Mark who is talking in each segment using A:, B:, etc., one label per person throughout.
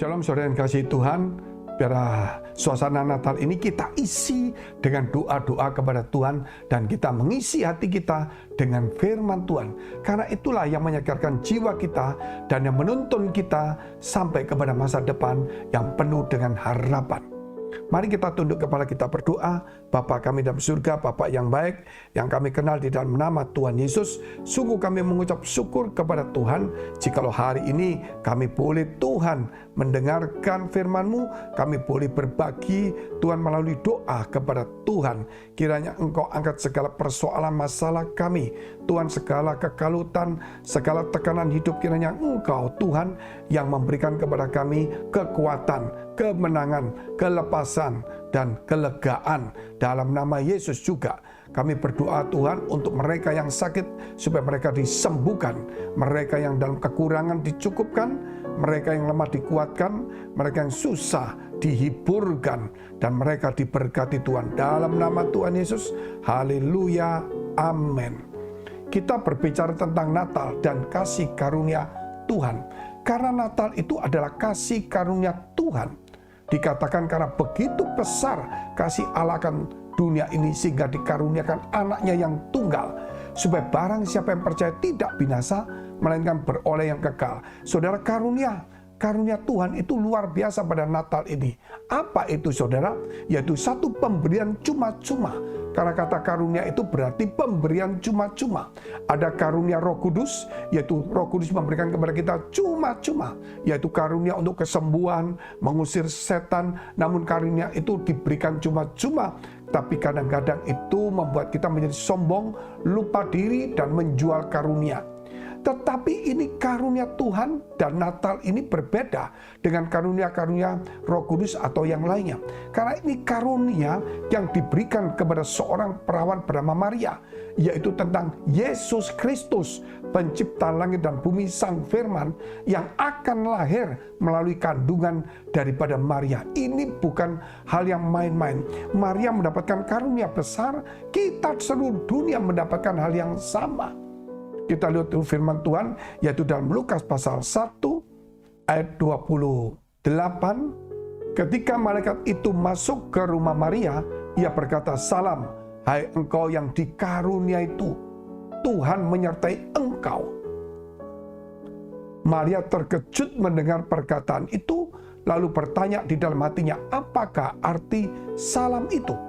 A: Shalom saudara yang kasih Tuhan, biar suasana Natal ini kita isi dengan doa-doa kepada Tuhan dan kita mengisi hati kita dengan firman Tuhan. Karena itulah yang menyegarkan jiwa kita dan yang menuntun kita sampai kepada masa depan yang penuh dengan harapan. Mari kita tunduk kepala kita berdoa. Bapa kami dalam surga, Bapa yang baik, yang kami kenal di dalam nama Tuhan Yesus. Sungguh kami mengucap syukur kepada Tuhan, jikalau hari ini kami boleh Tuhan mendengarkan firman-Mu, kami boleh berbagi Tuhan melalui doa kepada Tuhan. Kiranya Engkau angkat segala persoalan masalah kami, Tuhan, segala kekalutan, segala tekanan hidup, kiranya Engkau Tuhan yang memberikan kepada kami kekuatan, kemenangan, kelepasan, dan kelegaan. Dalam nama Yesus juga kami berdoa Tuhan untuk mereka yang sakit supaya mereka disembuhkan, mereka yang dalam kekurangan dicukupkan, mereka yang lemah dikuatkan, mereka yang susah dihiburkan, dan mereka diberkati Tuhan. Dalam nama Tuhan Yesus, haleluya, amin. Kita berbicara tentang Natal dan kasih karunia Tuhan. Karena Natal itu adalah kasih karunia Tuhan. Dikatakan karena begitu besar kasih Allah akan dunia ini sehingga dikaruniakan anaknya yang tunggal, supaya barang siapa yang percaya tidak binasa melainkan beroleh yang kekal. Saudara, karunia Tuhan itu luar biasa pada Natal ini. Apa itu saudara? Yaitu satu pemberian cuma-cuma. Karena kata karunia itu berarti pemberian cuma-cuma. Ada karunia Roh Kudus, yaitu Roh Kudus memberikan kepada kita cuma-cuma, yaitu karunia untuk kesembuhan, mengusir setan. Namun karunia itu diberikan cuma-cuma, tapi kadang-kadang itu membuat kita menjadi sombong, lupa diri, dan menjual karunia. Tetapi ini karunia Tuhan, dan Natal ini berbeda dengan karunia-karunia Roh Kudus atau yang lainnya. Karena ini karunia yang diberikan kepada seorang perawan bernama Maria, yaitu tentang Yesus Kristus, pencipta langit dan bumi, Sang Firman yang akan lahir melalui kandungan daripada Maria. Ini bukan hal yang main-main. Maria mendapatkan karunia besar, kita seluruh dunia mendapatkan hal yang sama. Kita lihat firman Tuhan, yaitu dalam Lukas pasal 1 ayat 28. Ketika malaikat itu masuk ke rumah Maria, ia berkata, "Salam, hai engkau yang dikaruniai itu, Tuhan menyertai engkau." Maria terkejut mendengar perkataan itu, lalu bertanya di dalam hatinya, apakah arti salam itu?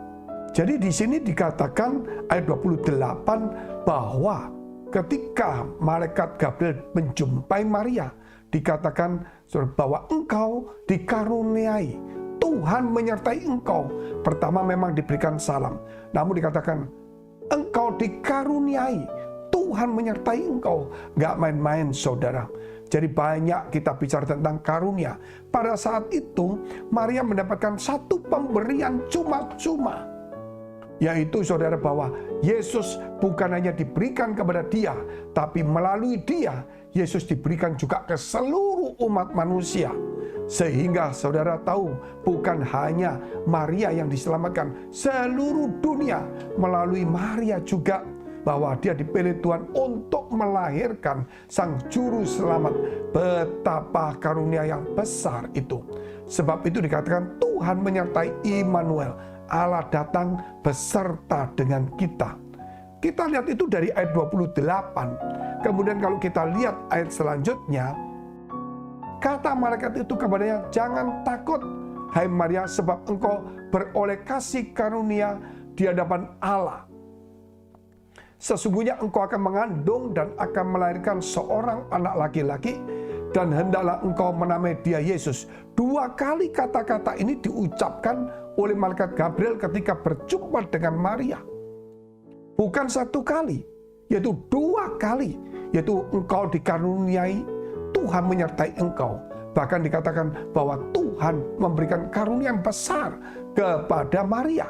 A: Jadi di sini dikatakan ayat 28 bahwa ketika malaikat Gabriel menjumpai Maria, dikatakan bahwa engkau dikaruniai, Tuhan menyertai engkau. Pertama memang diberikan salam, namun dikatakan engkau dikaruniai, Tuhan menyertai engkau. Gak main-main saudara. Jadi banyak kita bicara tentang karunia. Pada saat itu Maria mendapatkan satu pemberian cuma-cuma, yaitu saudara bahwa Yesus bukan hanya diberikan kepada dia, tapi melalui dia Yesus diberikan juga ke seluruh umat manusia. Sehingga saudara tahu, bukan hanya Maria yang diselamatkan, seluruh dunia melalui Maria juga, bahwa dia dipilih Tuhan untuk melahirkan Sang Juru Selamat. Betapa karunia yang besar itu. Sebab itu dikatakan Tuhan menyertai Immanuel, Allah datang beserta dengan kita. Kita lihat itu dari ayat 28. Kemudian kalau kita lihat ayat selanjutnya, kata malaikat itu kepadanya, "Jangan takut, hai Maria, sebab engkau beroleh kasih karunia di hadapan Allah. Sesungguhnya engkau akan mengandung dan akan melahirkan seorang anak laki-laki, dan hendaklah engkau menamai dia Yesus." Dua kali kata-kata ini diucapkan oleh malaikat Gabriel ketika berjumpa dengan Maria. Bukan satu kali, yaitu dua kali. Yaitu engkau dikaruniai, Tuhan menyertai engkau. Bahkan dikatakan bahwa Tuhan memberikan karunia yang besar kepada Maria,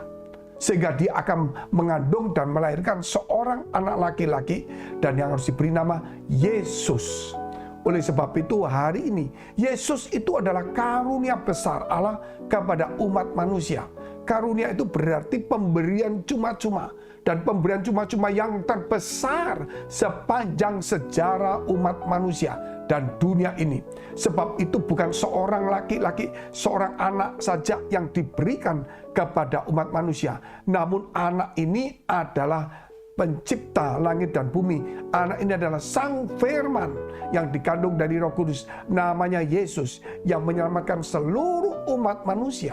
A: sehingga dia akan mengandung dan melahirkan seorang anak laki-laki, dan yang harus diberi nama Yesus. Oleh sebab itu hari ini Yesus itu adalah karunia besar Allah kepada umat manusia. Karunia itu berarti pemberian cuma-cuma, dan pemberian cuma-cuma yang terbesar sepanjang sejarah umat manusia. dan dunia ini. Sebab itu bukan seorang laki-laki, seorang anak saja yang diberikan kepada umat manusia. Namun anak ini adalah pencipta langit dan bumi. Anak ini adalah Sang Firman yang dikandung dari Roh Kudus. Namanya Yesus yang menyelamatkan seluruh umat manusia.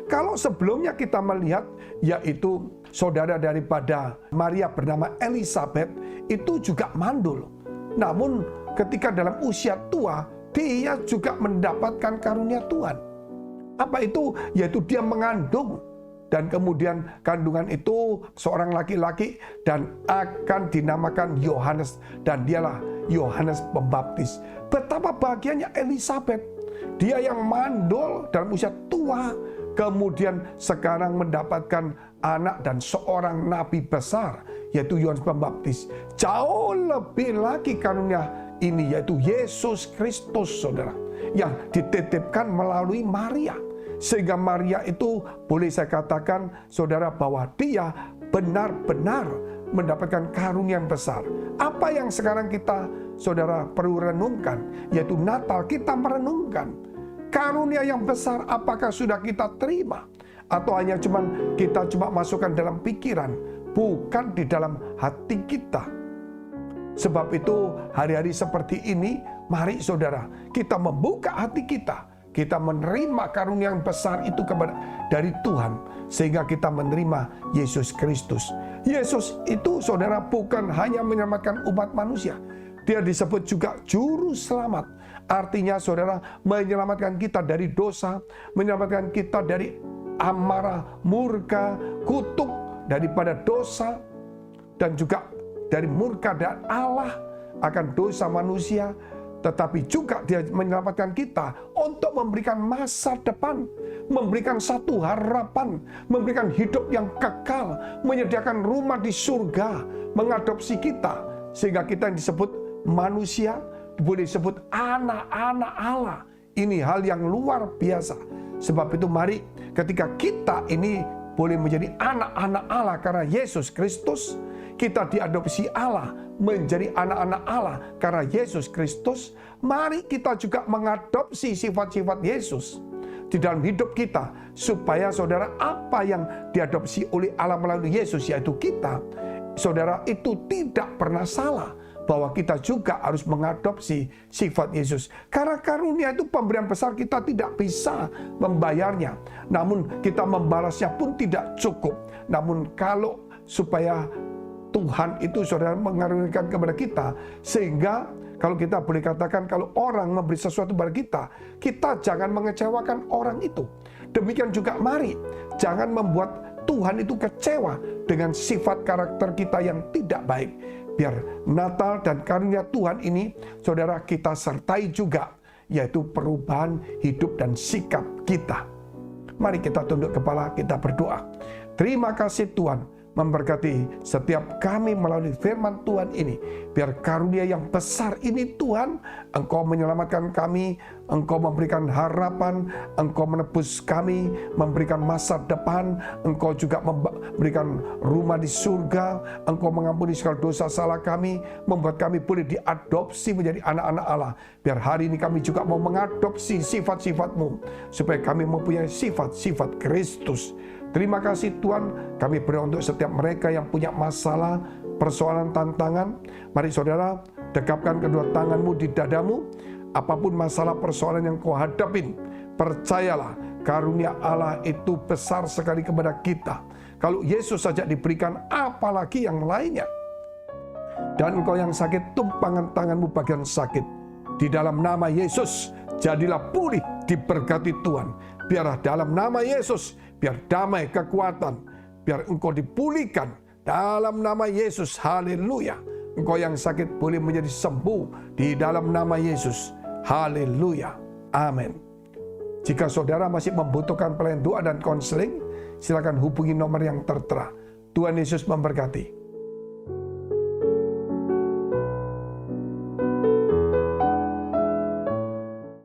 A: Kalau sebelumnya kita melihat yaitu saudara daripada Maria bernama Elizabeth itu juga mandul. Namun ketika dalam usia tua dia juga mendapatkan karunia Tuhan. Apa itu? Yaitu dia mengandung. Dan kemudian kandungan itu seorang laki-laki dan akan dinamakan Yohanes. Dan dialah Yohanes Pembaptis. Betapa bahagianya Elizabeth. Dia yang mandul dalam usia tua. Kemudian sekarang mendapatkan anak dan seorang nabi besar. Yaitu Yohanes Pembaptis. Jauh lebih lagi karunia ini yaitu Yesus Kristus, saudara. Yang dititipkan melalui Maria. Sehingga Maria itu boleh saya katakan saudara bahwa dia benar-benar mendapatkan karunia yang besar. Apa yang sekarang kita saudara perlu renungkan yaitu Natal, kita merenungkan karunia yang besar. Apakah sudah kita terima atau hanya kita cuma masukkan dalam pikiran, bukan di dalam hati kita. Sebab itu hari-hari seperti ini mari saudara kita membuka hati kita. Kita menerima karunia yang besar itu dari Tuhan. Sehingga kita menerima Yesus Kristus. Yesus itu saudara bukan hanya menyelamatkan umat manusia. Dia disebut juga juru selamat. Artinya saudara menyelamatkan kita dari dosa. Menyelamatkan kita dari amarah, murka, kutuk daripada dosa. Dan juga dari murka dan Allah akan dosa manusia. Tetapi juga dia menyelamatkan kita untuk memberikan masa depan, memberikan satu harapan, memberikan hidup yang kekal, menyediakan rumah di surga, mengadopsi kita. Sehingga kita yang disebut manusia, boleh disebut anak-anak Allah. Ini hal yang luar biasa. Sebab itu mari ketika kita ini boleh menjadi anak-anak Allah karena Yesus Kristus, kita diadopsi Allah menjadi anak-anak Allah karena Yesus Kristus. Mari kita juga mengadopsi sifat-sifat Yesus di dalam hidup kita, supaya saudara apa yang diadopsi oleh Allah melalui Yesus yaitu kita, saudara itu tidak pernah salah. Bahwa kita juga harus mengadopsi sifat Yesus. Karena karunia itu pemberian besar, kita tidak bisa membayarnya. Namun kita membalasnya pun tidak cukup. Namun kalau supaya Tuhan itu saudara mengaruniakan kepada kita, sehingga kalau kita boleh katakan kalau orang memberi sesuatu kepada kita, kita jangan mengecewakan orang itu. Demikian juga mari jangan membuat Tuhan itu kecewa dengan sifat karakter kita yang tidak baik. Biar Natal dan karunia Tuhan ini saudara kita sertai juga, yaitu perubahan hidup dan sikap kita. Mari kita tunduk kepala, kita berdoa. Terima kasih Tuhan memberkati setiap kami melalui firman Tuhan ini. Biar karunia yang besar ini Tuhan, Engkau menyelamatkan kami, Engkau memberikan harapan, Engkau menebus kami, memberikan masa depan, Engkau juga memberikan rumah di surga, Engkau mengampuni segala dosa salah kami, membuat kami boleh diadopsi menjadi anak-anak Allah. Biar hari ini kami juga mau mengadopsi sifat-sifat-Mu, supaya kami mempunyai sifat-sifat Kristus. Terima kasih Tuhan, kami berdoa untuk setiap mereka yang punya masalah, persoalan, tantangan. Mari saudara, dekapkan kedua tanganmu di dadamu. Apapun masalah persoalan yang kau hadapin, percayalah karunia Allah itu besar sekali kepada kita. Kalau Yesus saja diberikan, apalagi yang lainnya. Dan engkau yang sakit, tumpangan tanganmu bagian sakit. Di dalam nama Yesus, jadilah pulih, diberkati Tuhan. Biarlah dalam nama Yesus, biar damai, kekuatan, biar engkau dipulihkan dalam nama Yesus. Haleluya. Engkau yang sakit boleh menjadi sembuh di dalam nama Yesus. Haleluya. Amin. Jika saudara masih membutuhkan pelayanan doa dan konseling, silakan hubungi nomor yang tertera. Tuhan Yesus memberkati.